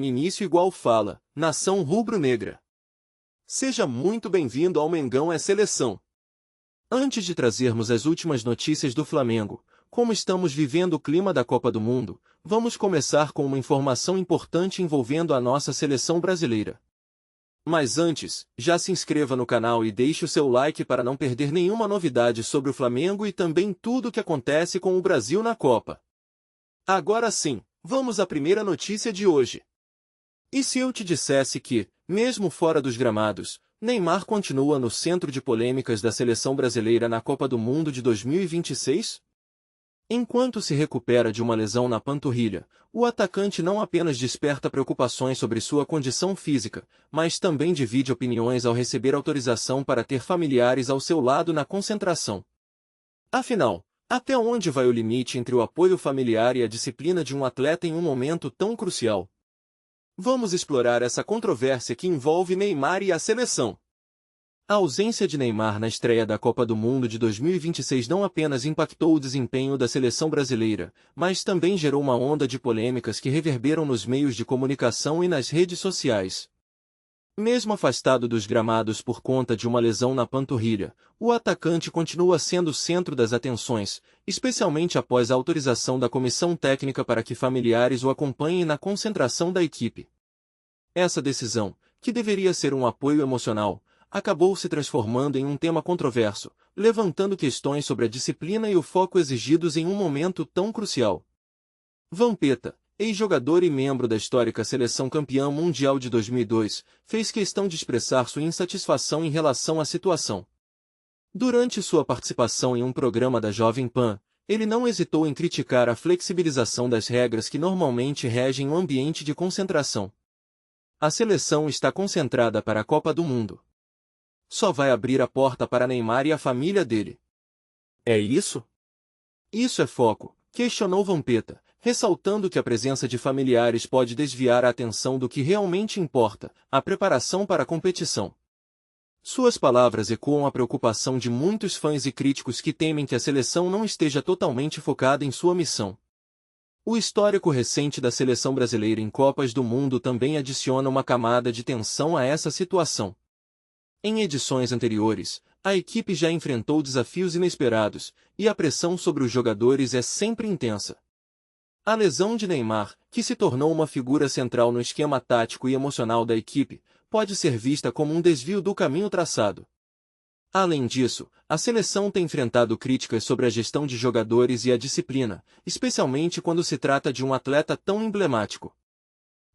Início igual fala, nação rubro-negra. Seja muito bem-vindo ao Mengão é Seleção. Antes de trazermos as últimas notícias do Flamengo, como estamos vivendo o clima da Copa do Mundo, vamos começar com uma informação importante envolvendo a nossa seleção brasileira. Mas antes, já se inscreva no canal e deixe o seu like para não perder nenhuma novidade sobre o Flamengo e também tudo o que acontece com o Brasil na Copa. Agora sim, vamos à primeira notícia de hoje. E se eu te dissesse que, mesmo fora dos gramados, Neymar continua no centro de polêmicas da seleção brasileira na Copa do Mundo de 2026? Enquanto se recupera de uma lesão na panturrilha, o atacante não apenas desperta preocupações sobre sua condição física, mas também divide opiniões ao receber autorização para ter familiares ao seu lado na concentração. Afinal, até onde vai o limite entre o apoio familiar e a disciplina de um atleta em um momento tão crucial? Vamos explorar essa controvérsia que envolve Neymar e a seleção. A ausência de Neymar na estreia da Copa do Mundo de 2026 não apenas impactou o desempenho da seleção brasileira, mas também gerou uma onda de polêmicas que reverberam nos meios de comunicação e nas redes sociais. Mesmo afastado dos gramados por conta de uma lesão na panturrilha, o atacante continua sendo o centro das atenções, especialmente após a autorização da comissão técnica para que familiares o acompanhem na concentração da equipe. Essa decisão, que deveria ser um apoio emocional, acabou se transformando em um tema controverso, levantando questões sobre a disciplina e o foco exigidos em um momento tão crucial. Vampeta, ex-jogador e membro da histórica seleção campeã mundial de 2002, fez questão de expressar sua insatisfação em relação à situação. Durante sua participação em um programa da Jovem Pan, ele não hesitou em criticar a flexibilização das regras que normalmente regem o ambiente de concentração. A seleção está concentrada para a Copa do Mundo. Só vai abrir a porta para Neymar e a família dele. É isso? Isso é foco, questionou Vampeta, ressaltando que a presença de familiares pode desviar a atenção do que realmente importa, a preparação para a competição. Suas palavras ecoam a preocupação de muitos fãs e críticos que temem que a seleção não esteja totalmente focada em sua missão. O histórico recente da seleção brasileira em Copas do Mundo também adiciona uma camada de tensão a essa situação. Em edições anteriores, a equipe já enfrentou desafios inesperados, e a pressão sobre os jogadores é sempre intensa. A lesão de Neymar, que se tornou uma figura central no esquema tático e emocional da equipe, pode ser vista como um desvio do caminho traçado. Além disso, a seleção tem enfrentado críticas sobre a gestão de jogadores e a disciplina, especialmente quando se trata de um atleta tão emblemático.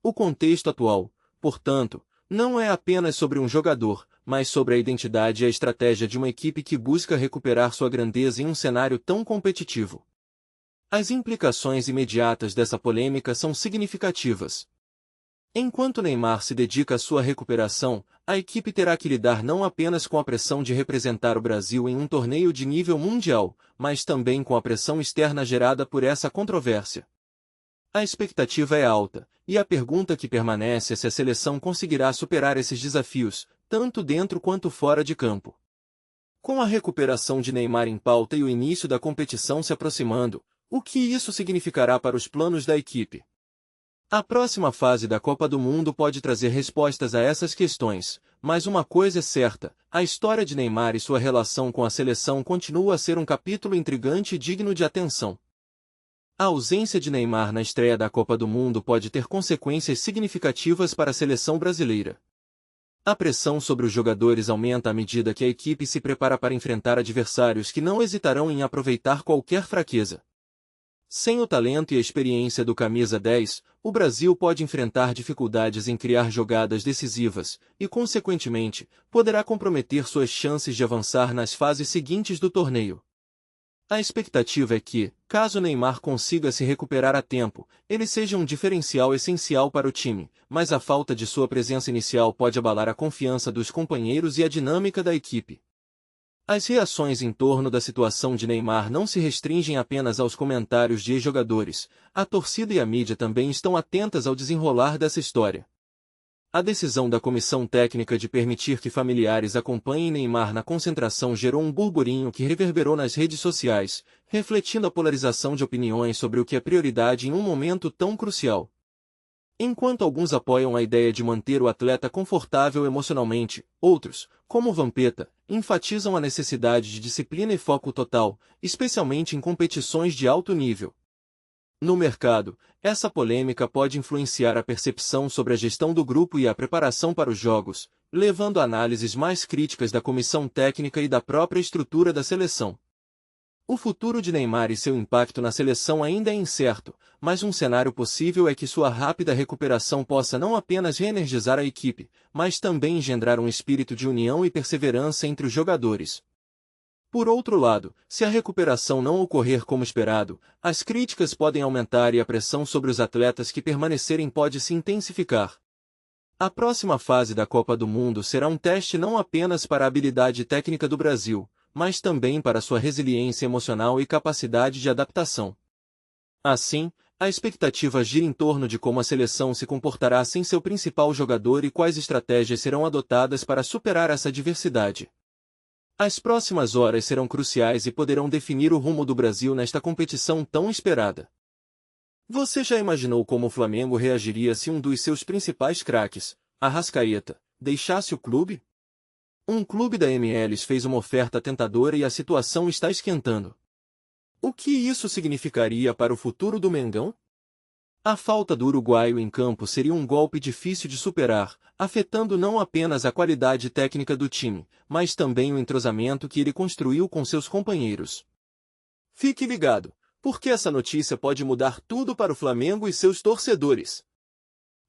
O contexto atual, portanto, não é apenas sobre um jogador, mas sobre a identidade e a estratégia de uma equipe que busca recuperar sua grandeza em um cenário tão competitivo. As implicações imediatas dessa polêmica são significativas. Enquanto Neymar se dedica à sua recuperação, a equipe terá que lidar não apenas com a pressão de representar o Brasil em um torneio de nível mundial, mas também com a pressão externa gerada por essa controvérsia. A expectativa é alta, e a pergunta que permanece é se a seleção conseguirá superar esses desafios, tanto dentro quanto fora de campo. Com a recuperação de Neymar em pauta e o início da competição se aproximando, o que isso significará para os planos da equipe? A próxima fase da Copa do Mundo pode trazer respostas a essas questões, mas uma coisa é certa, a história de Neymar e sua relação com a seleção continua a ser um capítulo intrigante e digno de atenção. A ausência de Neymar na estreia da Copa do Mundo pode ter consequências significativas para a seleção brasileira. A pressão sobre os jogadores aumenta à medida que a equipe se prepara para enfrentar adversários que não hesitarão em aproveitar qualquer fraqueza. Sem o talento e a experiência do camisa 10, o Brasil pode enfrentar dificuldades em criar jogadas decisivas e, consequentemente, poderá comprometer suas chances de avançar nas fases seguintes do torneio. A expectativa é que, caso Neymar consiga se recuperar a tempo, ele seja um diferencial essencial para o time, mas a falta de sua presença inicial pode abalar a confiança dos companheiros e a dinâmica da equipe. As reações em torno da situação de Neymar não se restringem apenas aos comentários de ex-jogadores, a torcida e a mídia também estão atentas ao desenrolar dessa história. A decisão da comissão técnica de permitir que familiares acompanhem Neymar na concentração gerou um burburinho que reverberou nas redes sociais, refletindo a polarização de opiniões sobre o que é prioridade em um momento tão crucial. Enquanto alguns apoiam a ideia de manter o atleta confortável emocionalmente, outros, como Vampeta, enfatizam a necessidade de disciplina e foco total, especialmente em competições de alto nível. No mercado, essa polêmica pode influenciar a percepção sobre a gestão do grupo e a preparação para os jogos, levando a análises mais críticas da comissão técnica e da própria estrutura da seleção. O futuro de Neymar e seu impacto na seleção ainda é incerto, mas um cenário possível é que sua rápida recuperação possa não apenas reenergizar a equipe, mas também engendrar um espírito de união e perseverança entre os jogadores. Por outro lado, se a recuperação não ocorrer como esperado, as críticas podem aumentar e a pressão sobre os atletas que permanecerem pode se intensificar. A próxima fase da Copa do Mundo será um teste não apenas para a habilidade técnica do Brasil, mas também para sua resiliência emocional e capacidade de adaptação. Assim, a expectativa gira em torno de como a seleção se comportará sem seu principal jogador e quais estratégias serão adotadas para superar essa adversidade. As próximas horas serão cruciais e poderão definir o rumo do Brasil nesta competição tão esperada. Você já imaginou como o Flamengo reagiria se um dos seus principais craques, Arrascaeta, deixasse o clube? Um clube da MLS fez uma oferta tentadora e a situação está esquentando. O que isso significaria para o futuro do Mengão? A falta do uruguaio em campo seria um golpe difícil de superar, afetando não apenas a qualidade técnica do time, mas também o entrosamento que ele construiu com seus companheiros. Fique ligado, porque essa notícia pode mudar tudo para o Flamengo e seus torcedores.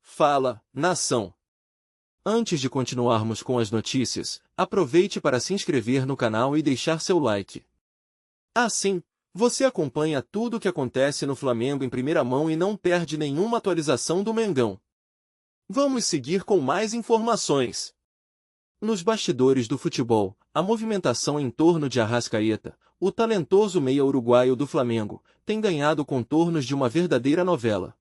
Fala, nação! Antes de continuarmos com as notícias, aproveite para se inscrever no canal e deixar seu like. Assim, você acompanha tudo o que acontece no Flamengo em primeira mão e não perde nenhuma atualização do Mengão. Vamos seguir com mais informações. Nos bastidores do futebol, a movimentação em torno de Arrascaeta, o talentoso meia uruguaio do Flamengo, tem ganhado contornos de uma verdadeira novela.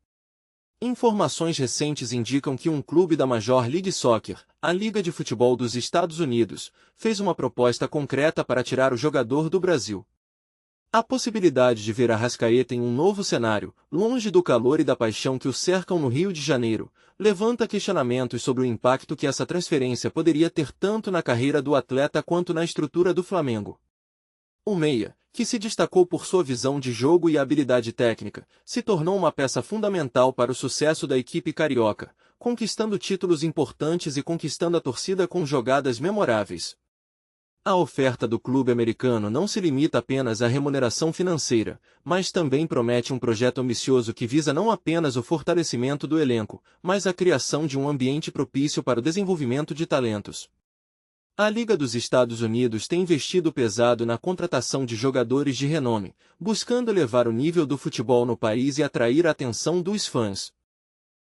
Informações recentes indicam que um clube da Major League Soccer, a Liga de Futebol dos Estados Unidos, fez uma proposta concreta para tirar o jogador do Brasil. A possibilidade de ver Arrascaeta em um novo cenário, longe do calor e da paixão que o cercam no Rio de Janeiro, levanta questionamentos sobre o impacto que essa transferência poderia ter tanto na carreira do atleta quanto na estrutura do Flamengo. O meia, que se destacou por sua visão de jogo e habilidade técnica, se tornou uma peça fundamental para o sucesso da equipe carioca, conquistando títulos importantes e conquistando a torcida com jogadas memoráveis. A oferta do clube americano não se limita apenas à remuneração financeira, mas também promete um projeto ambicioso que visa não apenas o fortalecimento do elenco, mas a criação de um ambiente propício para o desenvolvimento de talentos. A Liga dos Estados Unidos tem investido pesado na contratação de jogadores de renome, buscando elevar o nível do futebol no país e atrair a atenção dos fãs.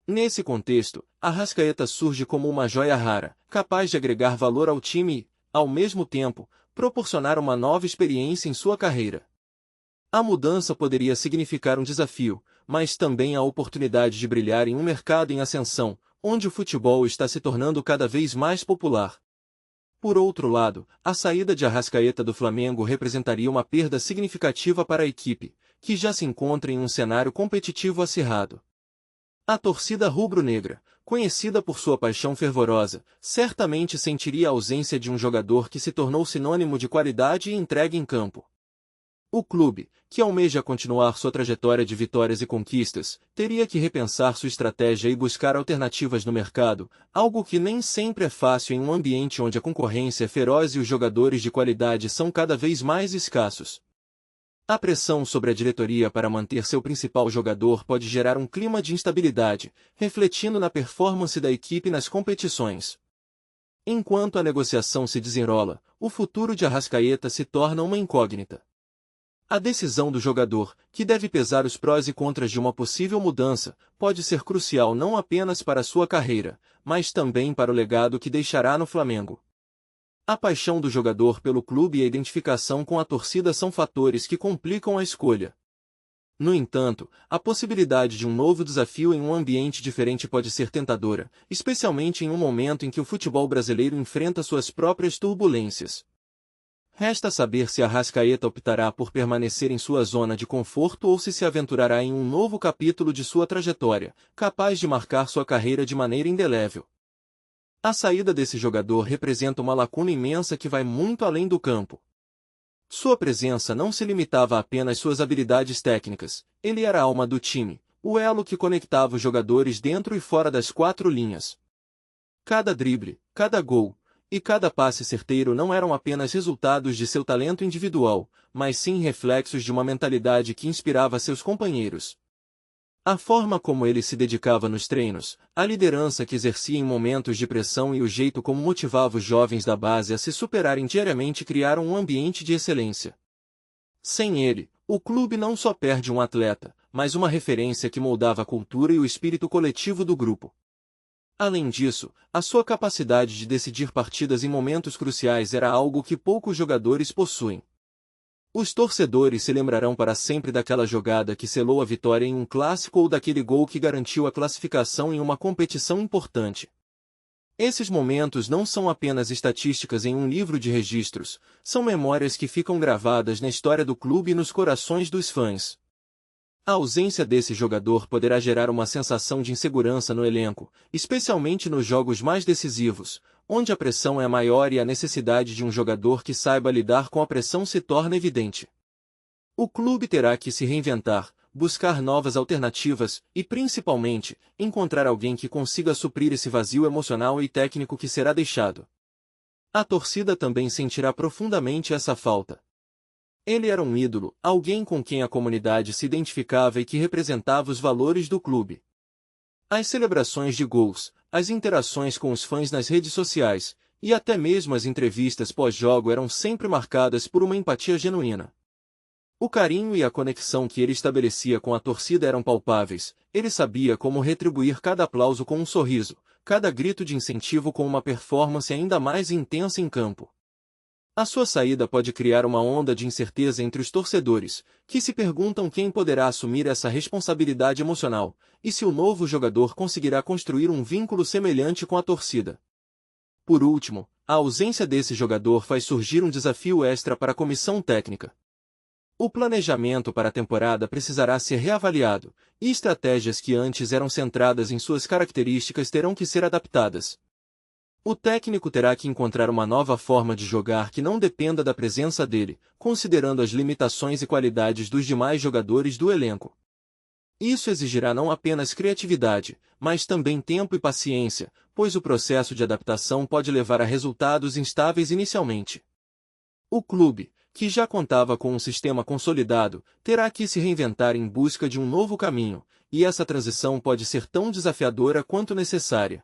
Nesse contexto, Arrascaeta surge como uma joia rara, capaz de agregar valor ao time e, ao mesmo tempo, proporcionar uma nova experiência em sua carreira. A mudança poderia significar um desafio, mas também a oportunidade de brilhar em um mercado em ascensão, onde o futebol está se tornando cada vez mais popular. Por outro lado, a saída de Arrascaeta do Flamengo representaria uma perda significativa para a equipe, que já se encontra em um cenário competitivo acirrado. A torcida rubro-negra, conhecida por sua paixão fervorosa, certamente sentiria a ausência de um jogador que se tornou sinônimo de qualidade e entrega em campo. O clube, que almeja continuar sua trajetória de vitórias e conquistas, teria que repensar sua estratégia e buscar alternativas no mercado, algo que nem sempre é fácil em um ambiente onde a concorrência é feroz e os jogadores de qualidade são cada vez mais escassos. A pressão sobre a diretoria para manter seu principal jogador pode gerar um clima de instabilidade, refletindo na performance da equipe nas competições. Enquanto a negociação se desenrola, o futuro de Arrascaeta se torna uma incógnita. A decisão do jogador, que deve pesar os prós e contras de uma possível mudança, pode ser crucial não apenas para sua carreira, mas também para o legado que deixará no Flamengo. A paixão do jogador pelo clube e a identificação com a torcida são fatores que complicam a escolha. No entanto, a possibilidade de um novo desafio em um ambiente diferente pode ser tentadora, especialmente em um momento em que o futebol brasileiro enfrenta suas próprias turbulências. Resta saber se Arrascaeta optará por permanecer em sua zona de conforto ou se aventurará em um novo capítulo de sua trajetória, capaz de marcar sua carreira de maneira indelével. A saída desse jogador representa uma lacuna imensa que vai muito além do campo. Sua presença não se limitava a apenas suas habilidades técnicas, ele era a alma do time, o elo que conectava os jogadores dentro e fora das quatro linhas. Cada drible, cada gol e cada passe certeiro não eram apenas resultados de seu talento individual, mas sim reflexos de uma mentalidade que inspirava seus companheiros. A forma como ele se dedicava nos treinos, a liderança que exercia em momentos de pressão e o jeito como motivava os jovens da base a se superarem diariamente criaram um ambiente de excelência. Sem ele, o clube não só perde um atleta, mas uma referência que moldava a cultura e o espírito coletivo do grupo. Além disso, a sua capacidade de decidir partidas em momentos cruciais era algo que poucos jogadores possuem. Os torcedores se lembrarão para sempre daquela jogada que selou a vitória em um clássico ou daquele gol que garantiu a classificação em uma competição importante. Esses momentos não são apenas estatísticas em um livro de registros, são memórias que ficam gravadas na história do clube e nos corações dos fãs. A ausência desse jogador poderá gerar uma sensação de insegurança no elenco, especialmente nos jogos mais decisivos, onde a pressão é maior e a necessidade de um jogador que saiba lidar com a pressão se torna evidente. O clube terá que se reinventar, buscar novas alternativas e, principalmente, encontrar alguém que consiga suprir esse vazio emocional e técnico que será deixado. A torcida também sentirá profundamente essa falta. Ele era um ídolo, alguém com quem a comunidade se identificava e que representava os valores do clube. As celebrações de gols, as interações com os fãs nas redes sociais, e até mesmo as entrevistas pós-jogo eram sempre marcadas por uma empatia genuína. O carinho e a conexão que ele estabelecia com a torcida eram palpáveis, ele sabia como retribuir cada aplauso com um sorriso, cada grito de incentivo com uma performance ainda mais intensa em campo. A sua saída pode criar uma onda de incerteza entre os torcedores, que se perguntam quem poderá assumir essa responsabilidade emocional, e se o novo jogador conseguirá construir um vínculo semelhante com a torcida. Por último, a ausência desse jogador faz surgir um desafio extra para a comissão técnica. O planejamento para a temporada precisará ser reavaliado, e estratégias que antes eram centradas em suas características terão que ser adaptadas. O técnico terá que encontrar uma nova forma de jogar que não dependa da presença dele, considerando as limitações e qualidades dos demais jogadores do elenco. Isso exigirá não apenas criatividade, mas também tempo e paciência, pois o processo de adaptação pode levar a resultados instáveis inicialmente. O clube, que já contava com um sistema consolidado, terá que se reinventar em busca de um novo caminho, e essa transição pode ser tão desafiadora quanto necessária.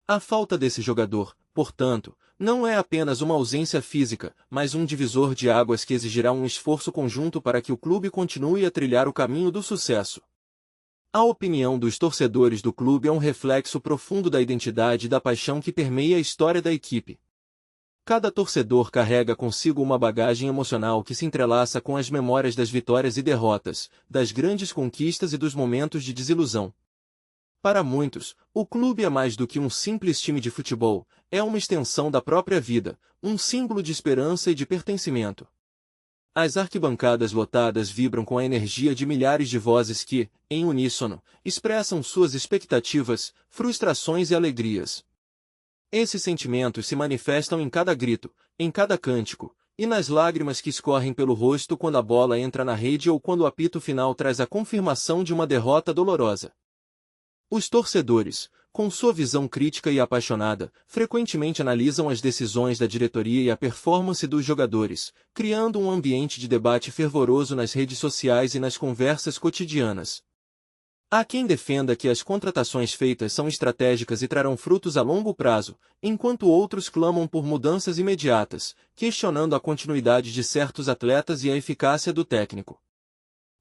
A falta desse jogador, portanto, não é apenas uma ausência física, mas um divisor de águas que exigirá um esforço conjunto para que o clube continue a trilhar o caminho do sucesso. A opinião dos torcedores do clube é um reflexo profundo da identidade e da paixão que permeia a história da equipe. Cada torcedor carrega consigo uma bagagem emocional que se entrelaça com as memórias das vitórias e derrotas, das grandes conquistas e dos momentos de desilusão. Para muitos, o clube é mais do que um simples time de futebol, é uma extensão da própria vida, um símbolo de esperança e de pertencimento. As arquibancadas lotadas vibram com a energia de milhares de vozes que, em uníssono, expressam suas expectativas, frustrações e alegrias. Esses sentimentos se manifestam em cada grito, em cada cântico, e nas lágrimas que escorrem pelo rosto quando a bola entra na rede ou quando o apito final traz a confirmação de uma derrota dolorosa. Os torcedores, com sua visão crítica e apaixonada, frequentemente analisam as decisões da diretoria e a performance dos jogadores, criando um ambiente de debate fervoroso nas redes sociais e nas conversas cotidianas. Há quem defenda que as contratações feitas são estratégicas e trarão frutos a longo prazo, enquanto outros clamam por mudanças imediatas, questionando a continuidade de certos atletas e a eficácia do técnico.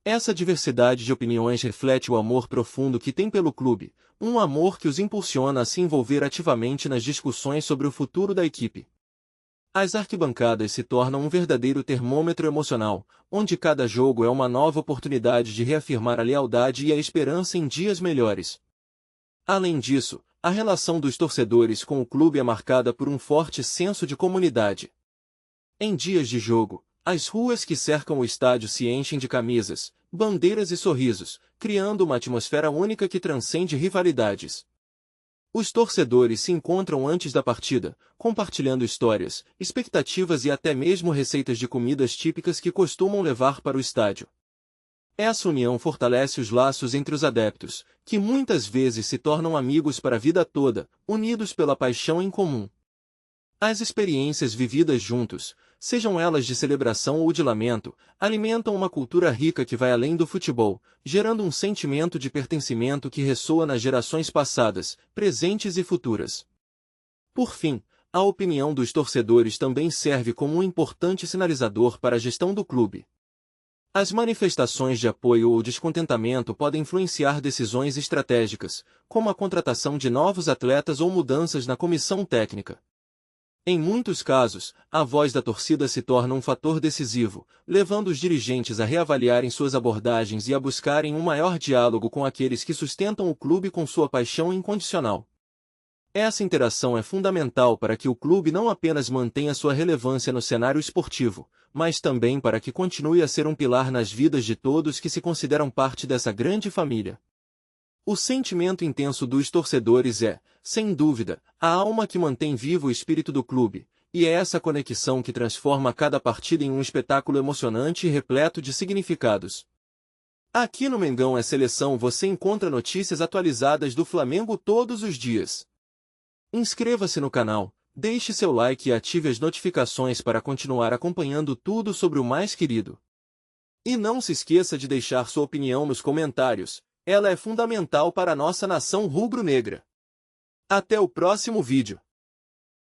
Essa diversidade de opiniões reflete o amor profundo que tem pelo clube, um amor que os impulsiona a se envolver ativamente nas discussões sobre o futuro da equipe. As arquibancadas se tornam um verdadeiro termômetro emocional, onde cada jogo é uma nova oportunidade de reafirmar a lealdade e a esperança em dias melhores. Além disso, a relação dos torcedores com o clube é marcada por um forte senso de comunidade. Em dias de jogo, as ruas que cercam o estádio se enchem de camisas, bandeiras e sorrisos, criando uma atmosfera única que transcende rivalidades. Os torcedores se encontram antes da partida, compartilhando histórias, expectativas e até mesmo receitas de comidas típicas que costumam levar para o estádio. Essa união fortalece os laços entre os adeptos, que muitas vezes se tornam amigos para a vida toda, unidos pela paixão em comum. As experiências vividas juntos, sejam elas de celebração ou de lamento, alimentam uma cultura rica que vai além do futebol, gerando um sentimento de pertencimento que ressoa nas gerações passadas, presentes e futuras. Por fim, a opinião dos torcedores também serve como um importante sinalizador para a gestão do clube. As manifestações de apoio ou descontentamento podem influenciar decisões estratégicas, como a contratação de novos atletas ou mudanças na comissão técnica. Em muitos casos, a voz da torcida se torna um fator decisivo, levando os dirigentes a reavaliarem suas abordagens e a buscarem um maior diálogo com aqueles que sustentam o clube com sua paixão incondicional. Essa interação é fundamental para que o clube não apenas mantenha sua relevância no cenário esportivo, mas também para que continue a ser um pilar nas vidas de todos que se consideram parte dessa grande família. O sentimento intenso dos torcedores é, sem dúvida, a alma que mantém vivo o espírito do clube, e é essa conexão que transforma cada partida em um espetáculo emocionante e repleto de significados. Aqui no Mengão é Seleção você encontra notícias atualizadas do Flamengo todos os dias. Inscreva-se no canal, deixe seu like e ative as notificações para continuar acompanhando tudo sobre o mais querido. E não se esqueça de deixar sua opinião nos comentários. Ela é fundamental para a nossa nação rubro-negra. Até o próximo vídeo.